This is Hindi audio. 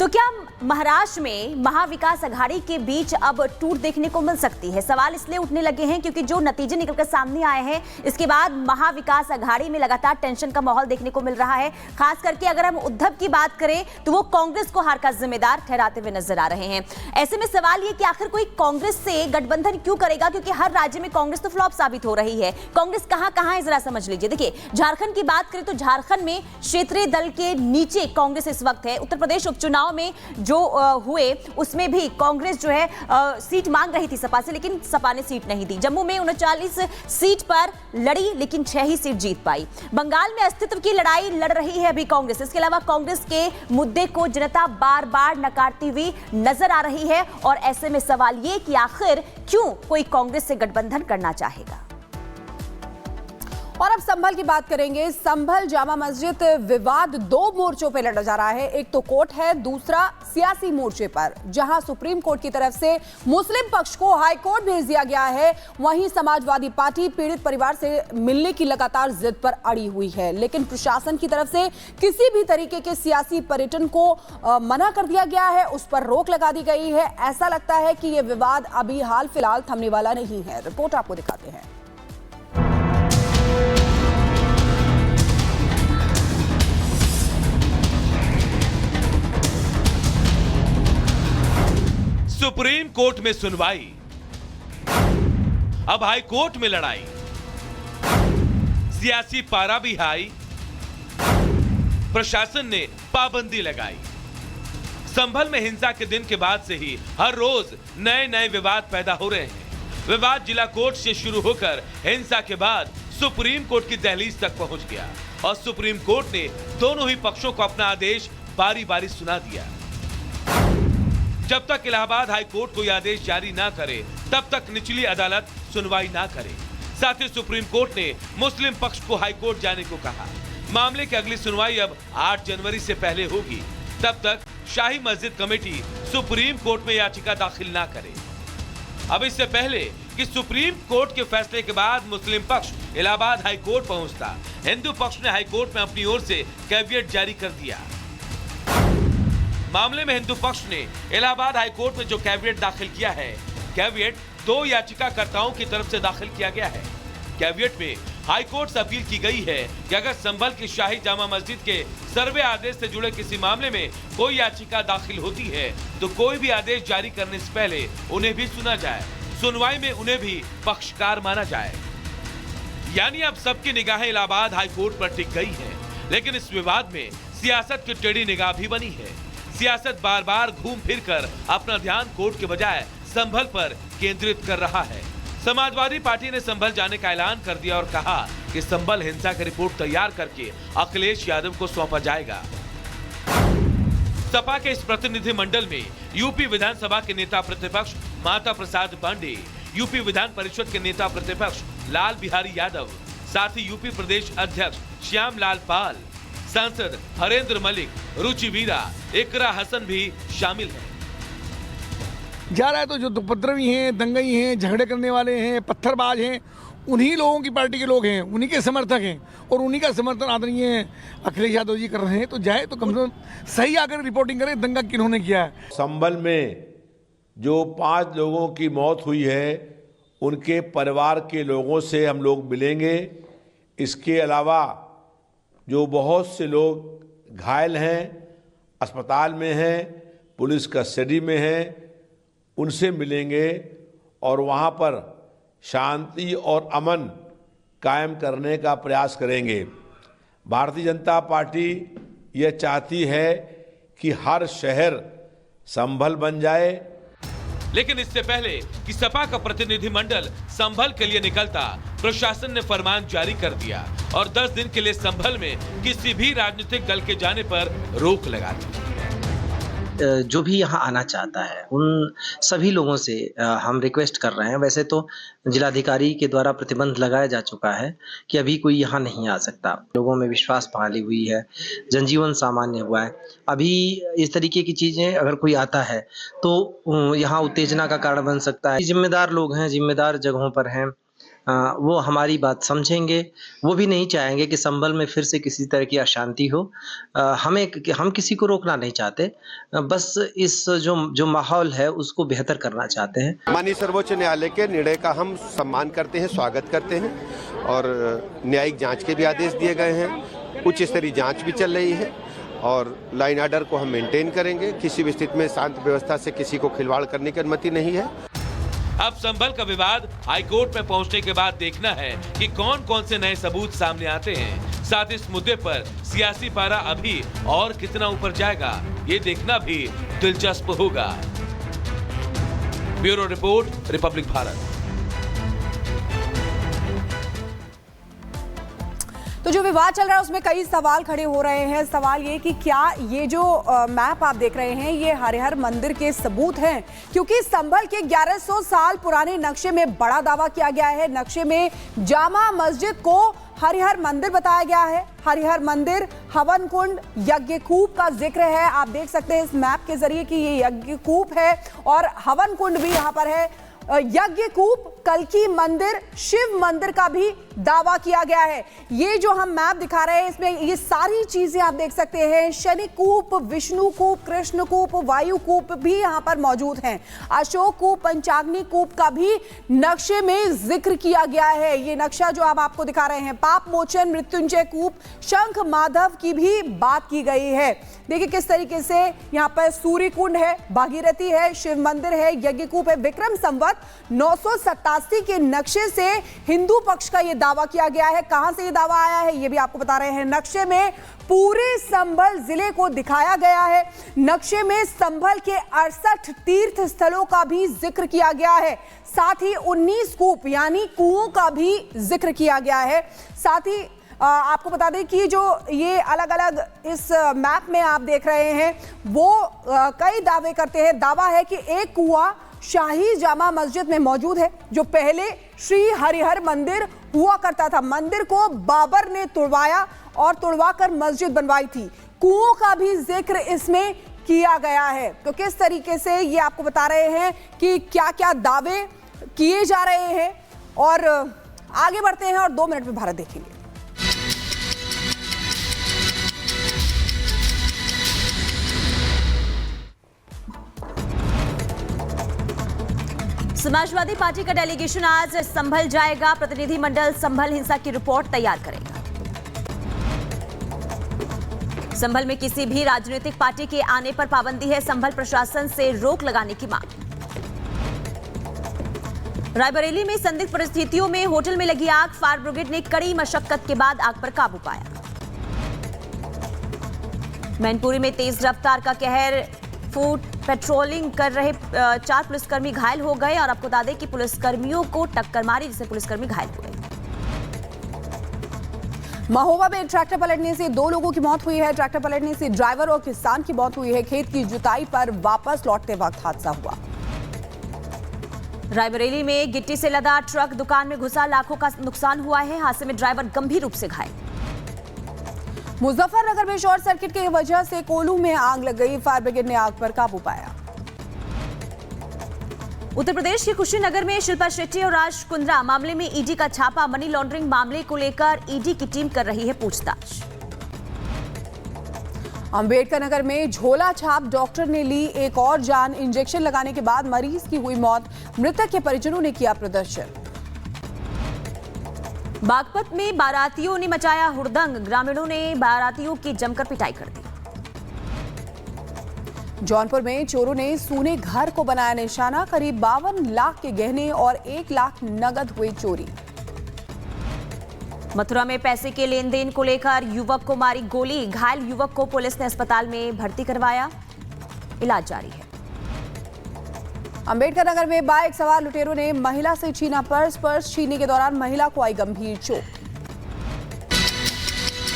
तो क्या महाराष्ट्र में महाविकास अघाड़ी के बीच अब टूट देखने को मिल सकती है? सवाल इसलिए उठने लगे हैं क्योंकि जो नतीजे निकलकर सामने आए हैं इसके बाद महाविकास अघाड़ी में लगातार टेंशन का माहौल देखने को मिल रहा है। खास करके अगर हम उद्धव की बात करें तो वो कांग्रेस को हार का जिम्मेदार ठहराते हुए नजर आ रहे हैं। ऐसे में सवाल ये कि आखिर कोई कांग्रेस से गठबंधन क्यों करेगा, क्योंकि हर राज्य में कांग्रेस तो फ्लॉप साबित हो रही है। कांग्रेस कहां कहां है जरा समझ लीजिए। देखिए, झारखंड की बात करें तो झारखंड में क्षेत्रीय दल के नीचे कांग्रेस इस वक्त है। उत्तर प्रदेश उपचुनाव में जो हुए उसमें भी कांग्रेस जो है सीट मांग रही थी सपा से, लेकिन सपा ने सीट नहीं दी। जम्मू में 39 सीट पर लड़ी लेकिन 6 ही सीट जीत पाई। बंगाल में अस्तित्व की लड़ाई लड़ रही है अभी कांग्रेस। इसके अलावा कांग्रेस के मुद्दे को जनता बार बार नकारती हुई नजर आ रही है और ऐसे में सवाल ये कि आखिर क्यों कोई कांग्रेस से गठबंधन करना चाहेगा। और अब संभल की बात करेंगे। संभल जामा मस्जिद विवाद 2 मोर्चों पर लड़ा जा रहा है। एक तो कोर्ट है, दूसरा सियासी मोर्चे पर, जहां सुप्रीम कोर्ट की तरफ से मुस्लिम पक्ष को हाई कोर्ट भेज दिया गया है। वहीं समाजवादी पार्टी पीड़ित परिवार से मिलने की लगातार जिद पर अड़ी हुई है, लेकिन प्रशासन की तरफ से किसी भी तरीके के सियासी पर्यटन को मना कर दिया गया है, उस पर रोक लगा दी गई है। ऐसा लगता है कि यह विवाद अभी हाल फिलहाल थमने वाला नहीं है। रिपोर्ट आपको दिखाते हैं। सुप्रीम कोर्ट में सुनवाई, अब हाई कोर्ट में लड़ाई, सियासी पारा भी हाई, प्रशासन ने पाबंदी लगाई। संभल में हिंसा के दिन के बाद से ही हर रोज नए नए विवाद पैदा हो रहे हैं। विवाद जिला कोर्ट से शुरू होकर हिंसा के बाद सुप्रीम कोर्ट की दहलीज तक पहुंच गया और सुप्रीम कोर्ट ने दोनों ही पक्षों को अपना आदेश बारी बारी सुना दिया। जब तक इलाहाबाद हाई कोर्ट कोई आदेश जारी ना करे तब तक निचली अदालत सुनवाई ना करे। साथ ही सुप्रीम कोर्ट ने मुस्लिम पक्ष को हाई कोर्ट जाने को कहा। मामले की अगली सुनवाई अब 8 जनवरी से पहले होगी। तब तक शाही मस्जिद कमेटी सुप्रीम कोर्ट में याचिका दाखिल ना करे। अब इससे पहले कि सुप्रीम कोर्ट के फैसले के बाद मुस्लिम पक्ष इलाहाबाद हाई कोर्ट पहुंचता, हिंदू पक्ष ने हाई कोर्ट में अपनी ओर से कैविएट जारी कर दिया। मामले में हिंदू पक्ष ने इलाहाबाद हाई कोर्ट में जो कैविएट दाखिल किया है, कैविएट 2 याचिकाकर्ताओं की तरफ से दाखिल किया गया है। कैविएट में हाई कोर्ट से अपील की गई है कि अगर संभल की शाही जामा मस्जिद के सर्वे आदेश से जुड़े किसी मामले में कोई याचिका दाखिल होती है तो कोई भी आदेश जारी करने से पहले उन्हें भी सुना जाए, सुनवाई में उन्हें भी पक्षकार माना जाए। यानी अब सबकी निगाहें इलाहाबाद हाई कोर्ट पर टिक गई है, लेकिन इस विवाद में सियासत की टेढ़ी निगाह भी बनी है। सियासत बार बार घूम फिर कर अपना ध्यान कोर्ट के बजाय संभल पर केंद्रित कर रहा है। समाजवादी पार्टी ने संभल जाने का ऐलान कर दिया और कहा कि संभल हिंसा की रिपोर्ट तैयार करके अखिलेश यादव को सौंपा जाएगा। सपा के इस प्रतिनिधि मंडल में यूपी विधानसभा के नेता प्रतिपक्ष माता प्रसाद पांडे, यूपी विधान परिषद के नेता प्रतिपक्ष लाल बिहारी यादव, साथ ही यूपी प्रदेश अध्यक्ष श्याम लाल पाल, सांसद हरेंद्र मलिक, रुचि वीरा, इकरा हसन भी शामिल हैं। जा रहा है तो जो उपद्रवी हैं, दंगई हैं, झगड़े करने वाले हैं, पत्थरबाज हैं, उन्हीं लोगों की पार्टी के लोग हैं, उन्हीं के समर्थक हैं और उन्हीं का समर्थन आदरणीय अखिलेश यादव जी कर रहे हैं। तो जाए तो कम से कम सही आकर रिपोर्टिंग करें, दंगा किन्होंने किया है। संभल में जो 5 लोगों की मौत हुई है उनके परिवार के लोगों से हम लोग मिलेंगे। इसके अलावा जो बहुत से लोग घायल हैं, अस्पताल में हैं, पुलिस कस्टडी में हैं, उनसे मिलेंगे और वहाँ पर शांति और अमन कायम करने का प्रयास करेंगे। भारतीय जनता पार्टी ये चाहती है कि हर शहर संभल बन जाए। लेकिन इससे पहले कि सपा का प्रतिनिधिमंडल संभल के लिए निकलता, प्रशासन ने फरमान जारी कर दिया और 10 दिन के लिए संभल में किसी भी राजनीतिक दल के जाने पर रोक लगा दी। जो भी यहाँ आना चाहता है उन सभी लोगों से हम रिक्वेस्ट कर रहे हैं। वैसे तो जिलाधिकारी के द्वारा प्रतिबंध लगाया जा चुका है कि अभी कोई यहाँ नहीं आ सकता। लोगों में विश्वास बहाली हुई है, जनजीवन सामान्य हुआ है। अभी इस तरीके की चीजें अगर कोई आता है तो यहाँ उत्तेजना का कारण बन सकता है। जिम्मेदार लोग हैं, जिम्मेदार जगहों पर हैं, वो हमारी बात समझेंगे। वो भी नहीं चाहेंगे कि संभल में फिर से किसी तरह की अशांति हो। हम किसी को रोकना नहीं चाहते, बस इस जो माहौल है उसको बेहतर करना चाहते हैं। माननीय सर्वोच्च न्यायालय के निर्णय का हम सम्मान करते हैं, स्वागत करते हैं और न्यायिक जांच के भी आदेश दिए गए हैं। उच्च स्तरीय जांच भी चल रही है और लाइन ऑर्डर को हम मेंटेन करेंगे। किसी भी स्थिति में शांति व्यवस्था से किसी को खिलवाड़ करने की अनुमति नहीं है। अब संभल का विवाद हाईकोर्ट में पहुंचने के बाद देखना है कि कौन कौन से नए सबूत सामने आते हैं। साथ इस मुद्दे पर सियासी पारा अभी और कितना ऊपर जाएगा, ये देखना भी दिलचस्प होगा। Bureau report, Republic Bharat. तो जो विवाद चल रहा है उसमें कई सवाल खड़े हो रहे हैं। सवाल ये कि क्या ये जो मैप आप देख रहे हैं ये हरिहर मंदिर के सबूत हैं, क्योंकि संभल के 1100 साल पुराने नक्शे में बड़ा दावा किया गया है। नक्शे में जामा मस्जिद को हरिहर मंदिर बताया गया है। हरिहर मंदिर, हवन कुंड, यज्ञ कूप का जिक्र है। आप देख सकते हैं इस मैप के जरिए कि ये यज्ञ कूप है और हवन कुंड भी यहाँ पर है। यज्ञ कूप, कल्की मंदिर, शिव मंदिर का भी दावा किया गया है। ये जो हम मैप दिखा रहे हैं इसमें ये सारी चीजें आप देख सकते हैं। शनि कूप, विष्णु कूप, कृष्ण कूप, वायु कूप भी यहाँ पर मौजूद हैं। अशोक कूप, पंचाग्नि कूप का भी नक्शे में जिक्र किया गया है। ये नक्शा जो आप आपको दिखा रहे हैं, पाप मोचन, मृत्युंजय कूप, शंख माधव की भी बात की गई है। देखिए किस तरीके से यहाँ पर सूर्य कुंड है, भागीरथी है, शिव मंदिर है, यज्ञ कूप है। विक्रम संवत 987 के नक्शे से हिंदू पक्ष का ये दावा किया गया है। कहां से ये दावा आया है ये भी आपको बता रहे हैं। नक्शे में पूरे संभल जिले को दिखाया गया है। नक्शे में संभल के 68 तीर्थ स्थलों का भी जिक्र किया गया है। साथ ही 19 कूप यानी कुओं का भी जिक्र किया गया है। साथ ही आपको बता दें कि जो ये अलग अलग इस मैप में आप देख रहे हैं वो कई दावे करते हैं। दावा है कि एक कुआं शाही जामा मस्जिद में मौजूद है, जो पहले श्री हरिहर मंदिर हुआ करता था। मंदिर को बाबर ने तुड़वाया और तुड़वाकर मस्जिद बनवाई थी। कुओं का भी जिक्र इसमें किया गया है। तो किस तरीके से ये आपको बता रहे हैं कि क्या क्या दावे किए जा रहे हैं। और आगे बढ़ते हैं और 2 मिनट में भारत देखेंगे। समाजवादी पार्टी का डेलीगेशन आज संभल जाएगा। प्रतिनिधिमंडल संभल हिंसा की रिपोर्ट तैयार करेगा। संभल में किसी भी राजनीतिक पार्टी के आने पर पाबंदी है। संभल प्रशासन से रोक लगाने की मांग। रायबरेली में संदिग्ध परिस्थितियों में होटल में लगी आग, फायर ब्रिगेड ने कड़ी मशक्कत के बाद आग पर काबू पाया। मैनपुरी में तेज रफ्तार का कहर, फूड पेट्रोलिंग कर रहे 4 पुलिसकर्मी घायल हो गए। और आपको बता दें कि पुलिसकर्मियों को टक्कर मारी जिससे पुलिसकर्मी घायल हुए। महोबा में ट्रैक्टर पलटने से 2 लोगों की मौत हुई है। ट्रैक्टर पलटने से ड्राइवर और किसान की मौत हुई है। खेत की जुताई पर वापस लौटते वक्त हादसा हुआ। रायबरेली में गिट्टी से लदा ट्रक दुकान में घुसा, लाखों का नुकसान हुआ है। हादसे में ड्राइवर गंभीर रूप से घायल। मुजफ्फरनगर में शॉर्ट सर्किट की वजह से कोल्हू में आग लग गई। फायर ब्रिगेड ने आग पर काबू पाया। उत्तर प्रदेश के कुशीनगर में शिल्पा शेट्टी और राज कुंद्रा मामले में ईडी का छापा। मनी लॉन्ड्रिंग मामले को लेकर ईडी की टीम कर रही है पूछताछ। अंबेडकर नगर में झोला छाप डॉक्टर ने ली एक और जान। इंजेक्शन लगाने के बाद मरीज की हुई मौत। मृतक के परिजनों ने किया प्रदर्शन। बागपत में बारातियों ने मचाया हुड़दंग। ग्रामीणों ने बारातियों की जमकर पिटाई कर दी। जौनपुर में चोरों ने सोने घर को बनाया निशाना। करीब 52 लाख के गहने और 1 लाख नगद हुई चोरी। मथुरा में पैसे के लेन देन को लेकर युवक को मारी गोली। घायल युवक को पुलिस ने अस्पताल में भर्ती करवाया, इलाज जारी है। अंबेडकर नगर में बाइक सवार लुटेरों ने महिला से छीना पर्स। पर्स छीनने के दौरान महिला को आई गंभीर चोट।